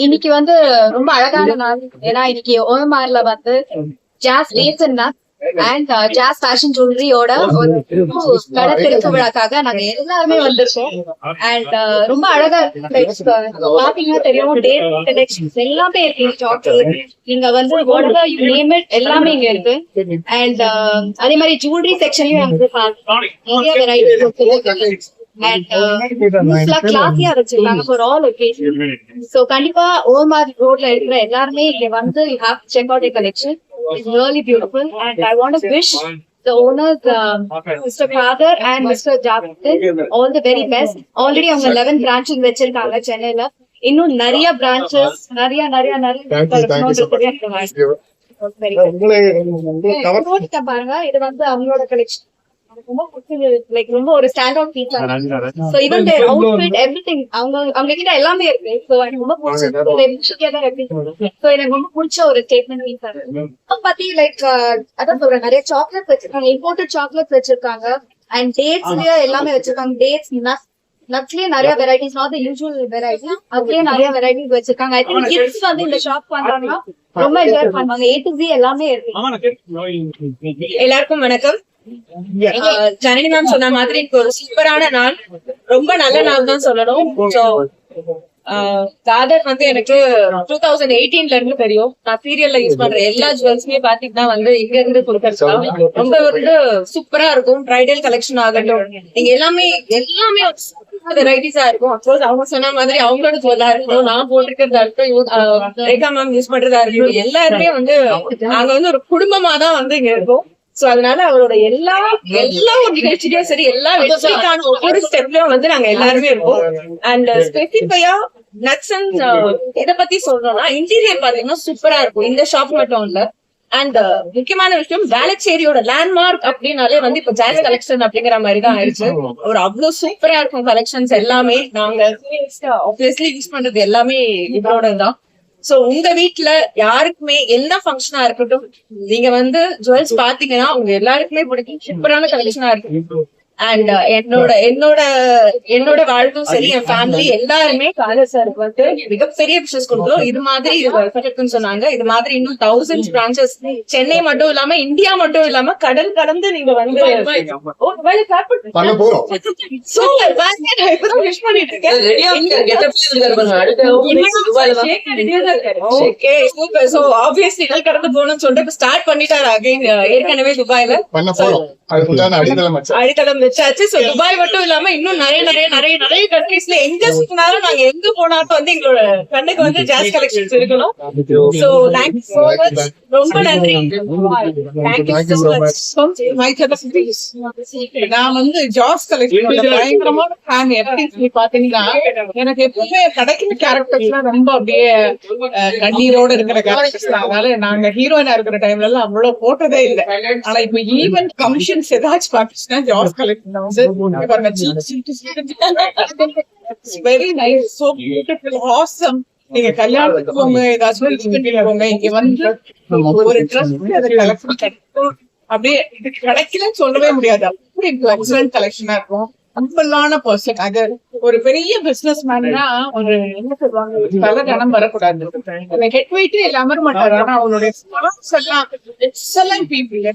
இன்னைக்கு வந்து ரொம்ப அழகான நாள். ஏன்னா இன்னைக்கு ஓஎம்ஆர்ல வந்து ஜாஸ் டேட்ஸ் அண்ட் ஜாஸ் ஃபேஷன் ஜுவல்லரியோட ஒரு கடை திறப்பு விழாக்காக நாங்க எல்லாருமே வந்திருக்கோம். அண்ட் ரொம்ப அழகா பாத்தீங்கன்னா தெரியும், டேட் கலெக்ஷன்ஸ் எல்லாமே இருக்கு. சாக்லேட் நீங்க வந்து whatever you name it எல்லாமே இங்க இருக்கு. அண்ட் அதே மாதிரி ஜுவல்லரி செக்ஷன்லயும் வந்து நிறைய வெரைட்டி கிளாஸியா வச்சிருக்காங்க ஃபார் ஆல் ஒகேஷன். சோ கண்டிப்பா ஓஎம்ஆர் ரோட்ல இருக்கிற எல்லாருமே இங்க வந்து you have to check out a collection. It's really beautiful and I want to wish the owners, Mr. Father and Mr. Javed, all the very best. Already அவங்க 11 branches வச்சிருக்காங்க சென்னையில. இன்னும் நிறைய branches நிறைய பாருங்க. இது வந்து அவங்களோட கலெக்ஷன் ரொம்ப லைக் ரொம்ப ஒரு stand out piece. So even their outfit everything அவங்க கிட்ட எல்லாமே இருக்கு. சோ எனக்கு ரொம்ப பிடிச்சது. சோ எனக்கு ரொம்ப பிடிச்ச ஒரு ஸ்டேட்மெண்ட் பீஸ் பத்தி லைக் அதான் சொல்றேன். நிறைய சாக்லேட் வச்சிருக்காங்க, இம்போர்ட்டட் சாக்லேட் வச்சிருக்காங்க அண்ட் டேட்ஸ்லயே எல்லாமே வச்சிருக்காங்க. டேட்ஸ் நட்ஸ்லயே நிறைய varieties, not the usual variety, அதுலயே நிறைய வெரைட்டிஸ் வச்சிருக்காங்க. ஐ திங்க் கிட்ஸ் வந்து இந்த ஷாப் வந்தாங்கன்னா ரொம்ப என்ஜாய் பண்ணுவாங்க. A to Z எல்லாமே இருக்கு. எல்லாருக்கும் வணக்கம். ஜனனி மேம் சொன்ன மாதிரி இப்போ ஒரு சூப்பரான நாள், ரொம்ப நல்ல நாள் தான் சொல்லணும். காதர் வந்து எனக்கு 2018ல இருந்து தெரியும். நான் சீரியல்ல யூஸ் பண்ற எல்லா ஜுவல்ஸுமே பாத்தீங்கன்னா வந்து இங்க இருந்து கொடுக்கறதுதான் ரொம்ப வந்து சூப்பரா இருக்கும். பிரைடல் கலெக்ஷன் ஆகட்டும், நீங்க எல்லாமே வெரைட்டிஸா இருக்கும். அப்கோர்ஸ் அவங்க சொன்ன மாதிரி அவங்களோட ஜுவல்லா இருக்கணும், நான் போட்டிருக்கிறதா இருக்கட்டும், ரேகா மேம் யூஸ் பண்றதா இருக்கட்டும், எல்லாருமே வந்து நாங்க வந்து ஒரு குடும்பமா தான் வந்து இங்க இருக்கோம். சோ அதனால அவரோட எல்லா ஒரு நிகழ்ச்சியும் சரி, எல்லா வெற்றிக்கான ஒவ்வொரு ஸ்டெப்லயும் வந்து நாங்க எல்லாருமே இருக்கோம். அண்ட் ஸ்பெசிஃபையா நட்ஸ் அண்ட் இதை பத்தி சொல்றோம்னா, இன்டீரியர் பாத்தீங்கன்னா சூப்பரா இருக்கும் இந்த ஷாப் மட்டும் இல்ல. அண்ட் முக்கியமான விஷயம், வேளச்சேரியோட லேண்ட்மார்க் அப்படின்னாலே வந்து இப்ப ஜாஸ் கலெக்ஷன் அப்படிங்கிற மாதிரி தான் ஆயிடுச்சு. ஒரு அவ்வளவு சூப்பரா இருக்கும் கலெக்ஷன்ஸ் எல்லாமே. நாங்க ஆப்வியஸ்லி யூஸ் பண்றது எல்லாமே இவரோட தான். சோ உங்க வீட்டுல யாருக்குமே என்ன ஃபங்க்ஷனா இருக்கட்டும், நீங்க வந்து ஜுவல்ஸ் பாத்தீங்கன்னா உங்க எல்லாருக்குமே பிடிக்கும். சூப்பரான கலெக்ஷனா இருக்கு. அண்ட் என்னோட வாழ்க்கும் சரி, என் ஃபேமிலி எல்லாருமே காதர் சாருக்கு வந்து மிகப்பெரிய விஷயம் கொடுத்தோம். இது மாதிரி இருக்குன்னு சொன்னாங்க. இது மாதிரி இன்னும் 1000 பிரான்சஸ் சென்னை மட்டும் இல்லாம இந்தியா மட்டும் இல்லாம கடல் கடந்து நீங்க வந்து விஷ் பண்ணிட்டு இருக்கேன். கடந்து போகணும்னு சொல்லிட்டு ஸ்டார்ட் பண்ணிட்டாரு அகைன். ஏற்கனவே துபாயில அடித்தளம் வச்சாச்சு. சோ துபாய் மட்டும் இல்லாம இன்னும் நிறைய கண்ட்ரீஸ்ல எங்க சுத்தினாலும் நாங்க எங்க போனாலும் வந்து எங்களோட கண்ணுக்கு வந்து ஜாஸ் கலெக்ஷன்ஸ் இருக்கணும். சோ தேங்க்யூ சோ மச், ரொம்ப நன்றி. நான் வந்து ஜாஸ் கலெக்ஷன் பயங்கரமான ஃபேன். எப்படி பாத்தீங்கன்னா எனக்கு எப்பவுமே கிடைக்கிற கேரக்டர்ஸ்லாம் ரொம்ப அப்படியே கண்ணீரோட இருக்கிற கேரக்டர்ஸ். அதனால நாங்க ஹீரோயினா இருக்கிற டைம்ல எல்லாம் அவ்வளவு போட்டதே இல்லை. ஆனா இப்ப ஈவென்ட் ஃபங்க்ஷன்ஸ் ஏதாச்சும் பாத்துச்சுன்னா ஜாஸ் collection very nice, so beautiful, awesome. நீங்க கல்யாணத்துக்கு போங்க, ஏதாச்சும் போங்க, இங்க வந்து ஒரு ட்ரெஸ் அப்படியே கிடைக்கலன்னு சொல்லவே முடியாது. அப்படி எக்ஸலன்ட் கலெக்ஷனா இருக்கும். சிம்பிளான பர்சன். அது ஒரு பெரிய பிசினஸ் மேன்னா ஒரு என்ன சொல்லுவாங்க, பல கணம் வரக்கூடாது. ஹெட் வெயிட் எல்லாமே மாட்டாரு. ஆனா அவங்களுடைய எக்ஸலன்ட் பீப்புள்.